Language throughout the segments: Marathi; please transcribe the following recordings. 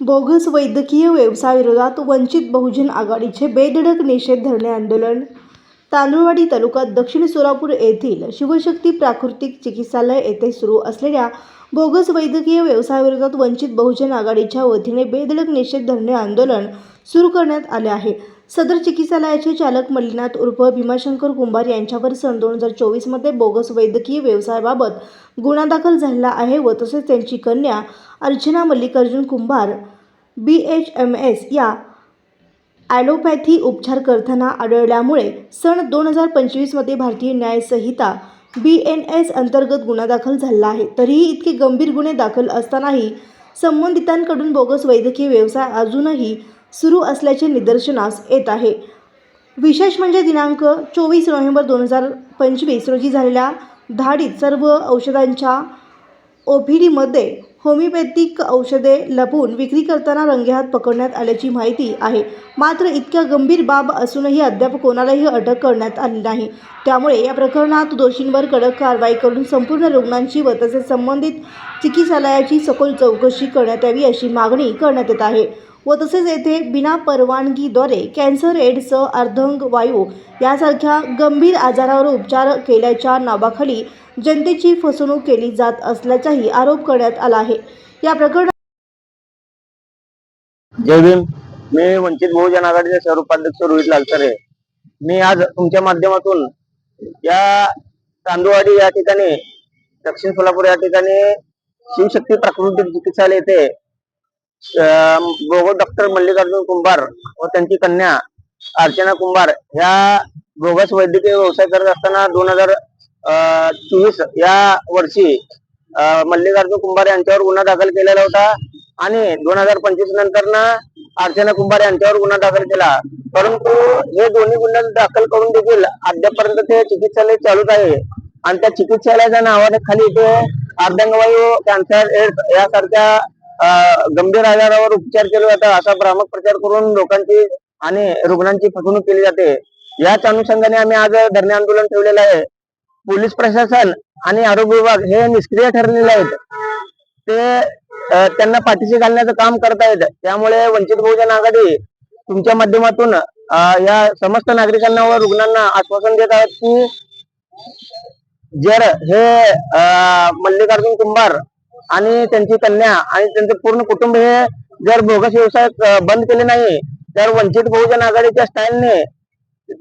बोगस वैद्यकीय व्यवसायाविरोधात वंचित बहुजन आघाडीचे बेधडक निषेध धरणे आंदोलन. तांदुळवाडी तालुक्यात दक्षिण सोलापूर येथील शिवशक्ती प्राकृतिक चिकित्सालय येथे सुरू असलेल्या बोगस वैद्यकीय व्यवसायाविरोधात वंचित बहुजन आघाडीच्या वतीने बेधडक निषेध धरणे आंदोलन सुरू करण्यात आले आहे. सदर चिकित्सालयाचे चालक मल्लीनाथ उर्फ भीमाशंकर कुंभार यांच्यावर सन 2024 मध्ये बोगस वैद्यकीय व्यवसायाबाबत गुन्हा दाखल झालेला आहे व तसेच त्यांची कन्या अर्चना मल्लिकार्जुन कुंभार BHMS या ॲलोपॅथी उपचार करताना आढळल्यामुळे सन 2025 मध्ये भारतीय न्याय संहिता BNS अंतर्गत गुन्हा दाखल झाला आहे. तरीही इतके गंभीर गुन्हे दाखल असतानाही संबंधितांकडून बोगस वैद्यकीय व्यवसाय अजूनही सुरू असल्याचे निदर्शनास येत आहे. विशेष म्हणजे दिनांक 24 नोव्हेंबर 2025 रोजी झालेल्या धाडीत सर्व औषधांच्या OPDमध्ये होमिओपॅथिक औषधे लपवून विक्री करताना रंगेहात पकडण्यात आल्याची माहिती आहे. मात्र इतक्या गंभीर बाब असूनही अद्याप कोणालाही अटक करण्यात आली नाही. त्यामुळे या प्रकरणात दोषींवर कडक कारवाई करून संपूर्ण रुग्णांची व तसेच संबंधित चिकित्सालयाची सखोल चौकशी करण्यात यावी अशी मागणी करण्यात येत आहे. व तसेच येथे बिना परवानगीद्वारे कॅन्सर, एड्स, अर्धांगवायू यासारख्या गंभीर आजारावर उपचार केल्याच्या नावाखाली जनतेची फसवणूक केली जात असल्याचाही आरोप करण्यात आला आहे. या प्रकरणात जय भीम. मी वंचित बहुजन आघाडीचे सर्वोपाध्यक्ष रोहित लालसरे. मी आज तुमच्या माध्यमातून या तांदुळवाडी या ठिकाणी दक्षिण सोलापूर या ठिकाणी शिवशक्ती प्राकृतिक चिकित्सालय येथे बोगस डॉक्टर मल्लिकार्जुन कुंभार व त्यांची कन्या अर्चना कुंभार ह्या बोगस वैद्यकीय व्यवसाय करत असताना 2024 या वर्षी मल्लिकार्जुन कुंभार यांच्यावर गुन्हा दाखल केलेला होता आणि 2025 नंतर अर्चना कुंभार यांच्यावर गुन्हा दाखल केला. परंतु हे दोन्ही गुन्हे दाखल करून देखील अद्यापर्यंत ते चिकित्सालय चालूच आहे आणि त्या चिकित्सालयाच्या नावाने खाली ते अर्धांगवायू, कॅन्सर, एड्स यासारख्या गंभीर आजारावर उपचार केले जातात असा भ्रामक प्रचार करून लोकांची आणि रुग्णांची फसवणूक केली जाते. याच अनुषंगाने आम्ही आज धरणे आंदोलन ठेवलेलं आहे. पोलीस प्रशासन आणि आरोग्य विभाग हे निष्क्रिय ठरलेले आहेत. ते त्यांना पाठीशी घालण्याचं काम करतायत. त्यामुळे वंचित बहुजन आघाडी तुमच्या माध्यमातून या समस्त नागरिकांना व रुग्णांना आश्वासन देत आहेत की जर हे मल्लिकार्जुन कुंभार आणि त्यांची कन्या आणि त्यांचे पूर्ण कुटुंब हे जर बोगस व्यवसाय बंद केले नाही तर वंचित बहुजन आघाडीच्या स्टाईलने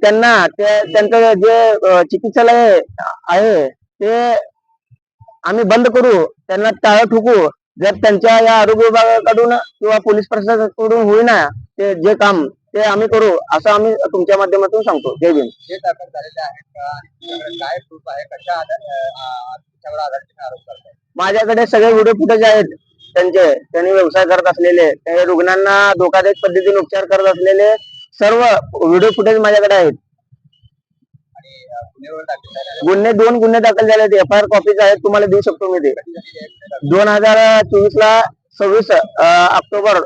त्यांना त्यांचं जे चिकित्सालय आहे ते आम्ही बंद करू, त्यांना टाळं ठोकू. जर त्यांच्या या आरोग्य विभागाकडून किंवा पोलीस प्रशासनाकडून होईना ते जे काम ते आम्ही करू असं आम्ही तुमच्या माध्यमातून सांगतो. जय भीम. हे दाखल झालेले आहेत का? काय प्रूफ आहे? कशा आरोप करताय? माझ्याकडे सगळे व्हिडिओ फुटेज आहेत त्यांनी व्यवसाय करत असलेले, ते रुग्णांना धोकादायक पद्धतीने उपचार करत असलेले सर्व व्हिडिओ फुटेज माझ्याकडे आहेत. दोन गुन्हे दाखल झाले आहेत. FIR कॉपीज आहेत, तुम्हाला देऊ शकतो मी ते. 2024 ला 26 ऑक्टोबर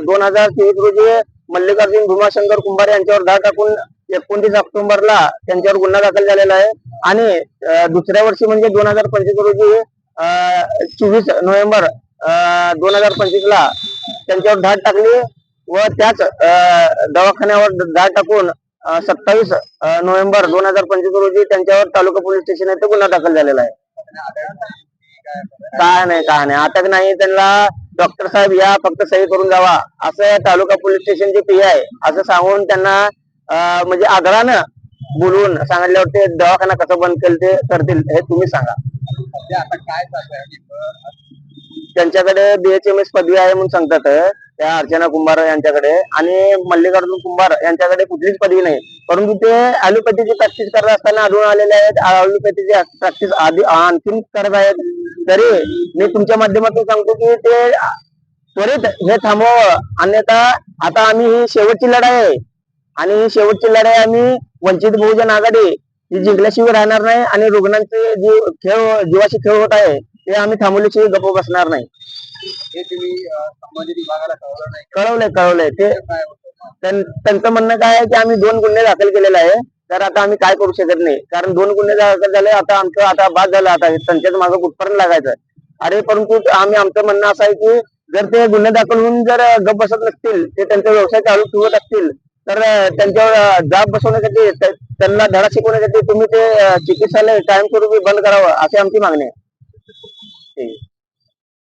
2024 रोजी मल्लिकार्जुन भीमाशंकर कुंभार यांच्यावर धाड टाकून 29 ऑक्टोबरला त्यांच्यावर गुन्हा दाखल झालेला आहे आणि दुसऱ्या वर्षी म्हणजे 2025 रोजी 24 नोव्हेंबर 2025 ला त्यांच्यावर धाड टाकली व त्याच दवाखान्यावर धाड टाकून 27 नोव्हेंबर 2025 रोजी त्यांच्यावर तालुका पोलीस स्टेशन येथे गुन्हा दाखल झालेला आहे. काय नाही अटक नाही. त्यांना डॉक्टर साहेब या फक्त सही करून जावा असं तालुका पोलीस स्टेशनचे PI असं सांगून त्यांना म्हणजे आदरानं बोलवून सांगितल्यावर ते दवाखाना कसं बंद केलं ते करतील हे तुम्ही सांगा. आता काय त्यांच्याकडे BHMS पदवी आहे म्हणून सांगतात त्या अर्चना कुंभार यांच्याकडे आणि मल्लिकार्जुन कुंभार यांच्याकडे कुठलीच पदवी नाही. परंतु ते ॲलोपॅथीची प्रॅक्टिस करत असताना आढळून आलेले आहेत. ॲलोपॅथीची प्रॅक्टिस आणखी करत आहेत. तरी मी तुमच्या माध्यमातून सांगतो की ते त्वरित हे थांबवावं. अन्यथा आता आम्ही ही शेवटची लढाई आहे आणि ही शेवटची लढाई आम्ही वंचित बहुजन आघाडी ही जिंकल्याशिवाय राहणार नाही आणि रुग्णांचे जीवाशी खेळ होत आहे ते आम्ही थांबवल्याशिवाय गप्प बसणार नाही. हे तुम्ही संबंधित विभागाला कळवलं नाही? कळवलंय. ते त्यांचं म्हणणं काय आहे की आम्ही 2 गुन्हे दाखल केलेले आहे, तर आता आम्ही काय करू शकत नाही कारण 2 गुन्हे दाखल झाले. आता आमचं बाद झालं. आता त्यांच्याच मागं कुठपर्यंत लागायचं. अरे परंतु आमचं म्हणणं असं आहे की जर ते गुन्हे दाखल होऊन जर गप बसत नसतील, ते त्यांचा व्यवसाय चालू ठेवत असतील, तर त्यांच्यावर जाब बसवण्यासाठी त्यांना धडा शिकवण्यासाठी तुम्ही ते चिकित्सालय कायमस्वरूपी बंद करावं अशी आमची मागणी आहे. ठीक आहे.